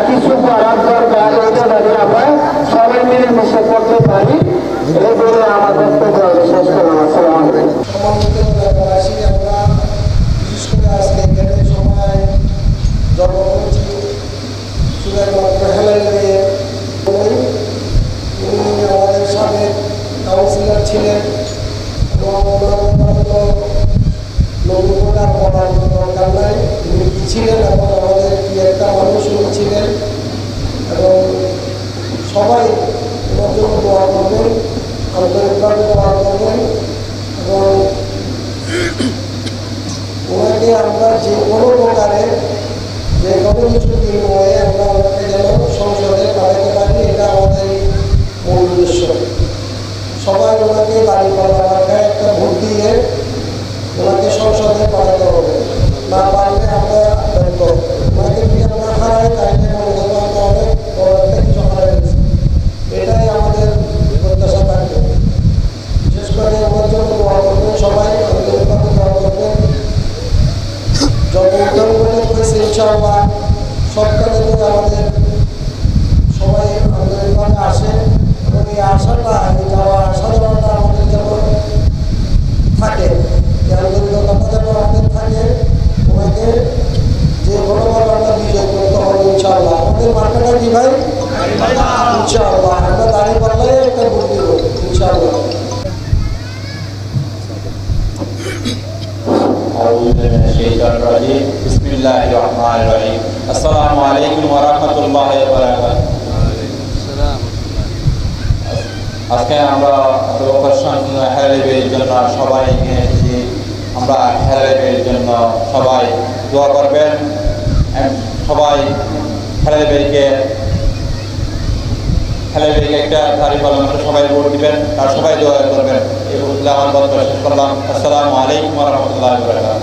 কিছু করার দরকার এটা যদি আমরা সবাই মিলে মিশে করতে পারি এই বলে আমাদের শেষ করলাম। আসসালামু আলাইকুম। আমাদের সাবেক কাউন্সিলর ছিলেন এবং নবীনতার বলার দরকার নাই, তিনি কি ছিলেন এবং আমাদের কি একটা মানুষ ছিলেন এবং সবাই ওনার জন্য দোয়া করবেন, আন্তরিকভাবে দোয়া করবেন এবং ওনাকে আমরা যে কোনো প্রকারে যে কোনো কিছু বিনিময়ে আমরা ওনাকে যেন সংসদে পাঠাতে পারি, এটা আমাদের মূল উদ্দেশ্য। সবাই ওনাকে দাঁড়িপাল্লা মার্কায় একটা ভোট দিয়ে ওনাকে সংসদে পাঠাতে হবে, না পারলে আমরা ব্যর্থ। ওনাকে যদি আমরা হারাই তাইলে মনে করবো আমরা অনেক বড় একটা কিছু হারাই গেছি, এটাই আমাদের প্রত্যাশা থাকবে। বিশেষ করে ওনার জন্য দোয়া করবেন, সবাই আন্তরিকভাবে দোয়া করবেন। যত উদ্যোগ করেছে ইনশাআল্লাহ সব কাজে আমাদের সবাই আন্তরিকভাবে আসে এবং এই আশাটা এই যাওয়া আসা যাওয়াটা আমাদের যেন থাকে, এই আন্তরিকতাটা যেন আমাদের থাকে। ওনাকে যে কোনোভাবে আমরা বিজয় করতে হবে ইনশাআল্লাহ। আমাদের মার্কাটা কি ভাই? ইনশাআল্লাহ আমরা দাঁড়িয়ে পারলে একটা ভোট দিব ইনশাআল্লাহ। আসসালামু আলাইকুম ওয়া রাহমাতুল্লাহি ওয়া বারাকাতুহু। আজকে আমরা হেরালিবের জন্য সবাই এসেছি। আমরা হেরালিবের জন্য সবাই দোয়া করবেন, সবাই হেরালিবেকে একটা দাঁড়িপাল্লা সবাই ভোট দিবেন আর সবাই দোয়া করবেন। এই বলে আমার বক্তব্য শেষ করলাম। আসসালামু আলাইকুম ওয়া রাহমাতুল্লাহি ওয়া বারাকাতুহু।